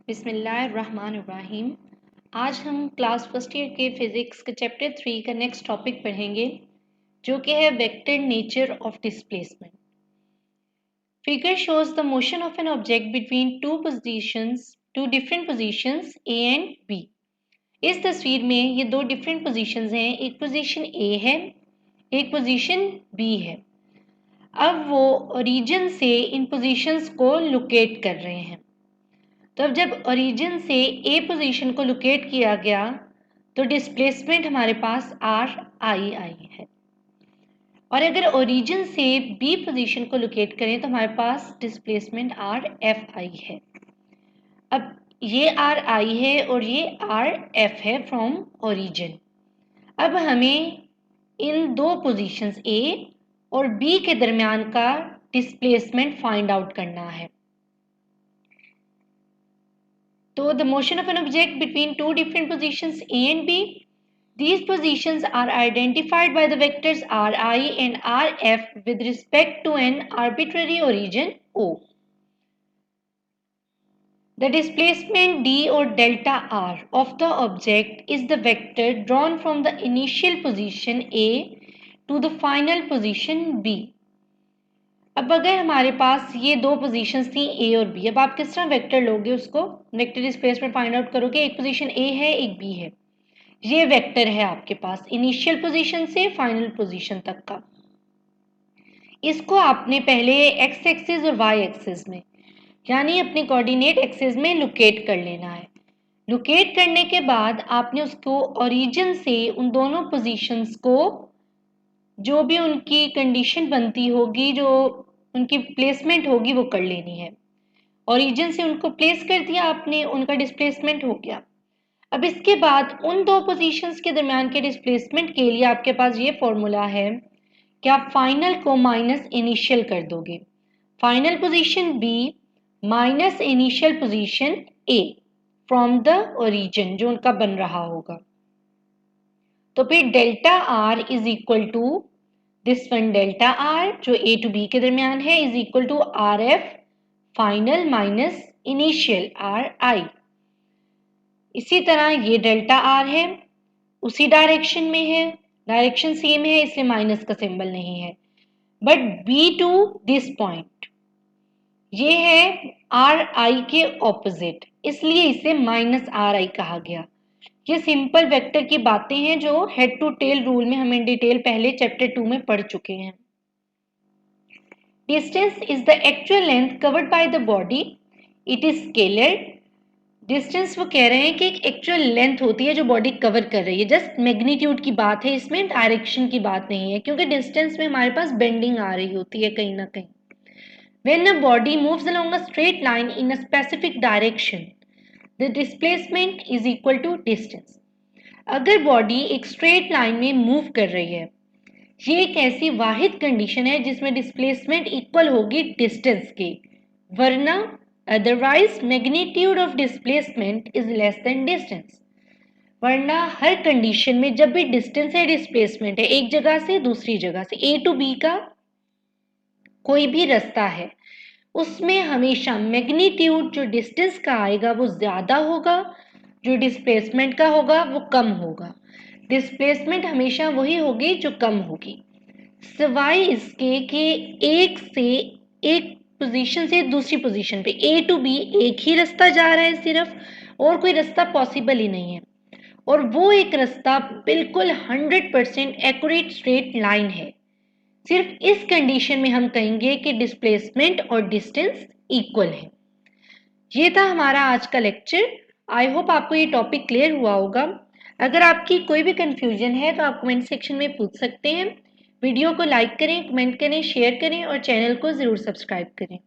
बिस्मिल्लाहिर्रहमानिर्रहीम। आज हम क्लास फर्स्ट ईयर के फिजिक्स के चैप्टर 3 का नेक्स्ट टॉपिक पढ़ेंगे जो कि है vector nature of displacement. Figure shows the motion of an object between two different positions A and B. इस तस्वीर में ये दो डिफरेंट पोजीशंस हैं, एक पोजीशन ए है, एक पोजीशन बी है। अब वो ओरिजिन से इन पोजीशंस को लोकेट कर रहे हैं। तो अब जब ओरिजिन से ए पोजीशन को लोकेट किया गया तो डिस्प्लेसमेंट हमारे पास आर आई आई है, और अगर ओरिजिन से बी पोजीशन को लोकेट करें तो हमारे पास डिस्प्लेसमेंट आर एफ आई है। अब ये आर आई है और ये आर एफ है फ्रॉम ओरिजिन। अब हमें इन दो पोजीशंस ए और बी के दरमियान का डिस्प्लेसमेंट फाइंड आउट करना है। So the motion of an object between two different positions A and B. These positions are identified by the vectors Ri and Rf with respect to an arbitrary origin O. The displacement d or delta r of the object is the vector drawn from the initial position A to the final position B. अब अगर हमारे पास ये दो positions थी ए और B, अब आप किस तरह वेक्टर लोगे, उसको वेक्टर डिस्प्लेसमेंट फाइंड आउट करोगे। एक पोजीशन ए है, एक बी है, ये वेक्टर है आपके पास इनिशियल पोजीशन से फाइनल पोजीशन तक का। इसको आपने पहले एक्स एक्सिस और वाई एक्सिस में यानी अपने कोऑर्डिनेट एक्सिस में लोकेट कर लेना है। लोकेट करने के बाद आपने उसको ओरिजिन से उन दोनों पोजीशंस को जो भी उनकी कंडीशन बनती होगी, जो उनकी प्लेसमेंट होगी, वो कर लेनी है। ओरिजिन से उनको प्लेस कर दिया आपने, उनका डिस्प्लेसमेंट हो गया। अब इसके बाद उन दो पोजीशंस के दरमियान के डिस्प्लेसमेंट के लिए आपके पास ये फॉर्मूला है कि आप फाइनल को माइनस इनिशियल कर दोगे। Final position B minus initial position A from the origin जो उनका बन रहा होगा। तो फिर delta R is equal to this one, delta R जो ए टू बी के दरमियान है, is equal to R F final minus initial R I. इसी तरह ये डेल्टा आर है, उसी डायरेक्शन में है, डायरेक्शन सेम है इसलिए माइनस का सिंबल नहीं है। But B to this point ये है आर आई के ऑपोजिट, इसलिए इसे माइनस आर आई कहा गया। ये सिंपल वेक्टर की बातें हैं जो हेड टू टेल रूल में हम इन डिटेल पहले चैप्टर 2 में पढ़ चुके हैं। Distance is the actual length covered by the body, it is scalar. Distance वो कह रहे हैं कि एक एक्चुअल लेंथ होती है जो बॉडी कवर कर रही है। जस्ट मैग्नीट्यूड की बात है, इसमें डायरेक्शन की बात नहीं है, क्योंकि डिस्टेंस में हमारे पास बेंडिंग आ रही होती है कहीं ना कहीं। When a body moves along a straight line in a specific direction, the displacement is equal to distance. अगर बॉडी एक स्ट्रेट लाइन में मूव कर रही है, ये एक ऐसी वाहिद कंडीशन है जिसमें डिस्प्लेसमेंट इक्वल होगी डिस्टेंस के, वरना otherwise magnitude of displacement is less than distance. वरना हर कंडीशन में जब भी डिस्टेंस है, डिस्प्लेसमेंट है, एक जगह से दूसरी जगह से ए टू बी का कोई भी रास्ता है, उसमें हमेशा मैग्नीट्यूड जो डिस्टेंस का आएगा वो ज्यादा होगा, जो डिस्प्लेसमेंट का होगा वो कम होगा। डिस्प्लेसमेंट हमेशा वही होगी जो कम होगी, सिवाय इसके कि एक से एक पोजीशन से दूसरी पोजीशन पे ए टू बी एक ही रास्ता जा रहा है सिर्फ, और कोई रास्ता पॉसिबल ही नहीं है, और वो एक रास्ता बिल्कुल 100% एक्यूरेट स्ट्रेट लाइन है। सिर्फ इस कंडीशन में हम कहेंगे कि डिस्प्लेसमेंट और डिस्टेंस इक्वल है। ये था हमारा आज का लेक्चर। आई होप आपको ये टॉपिक क्लियर हुआ होगा। अगर आपकी कोई भी कंफ्यूजन है तो आप कमेंट सेक्शन में पूछ सकते हैं। वीडियो को लाइक करें, कमेंट करें, शेयर करें और चैनल को ज़रूर सब्सक्राइब करें।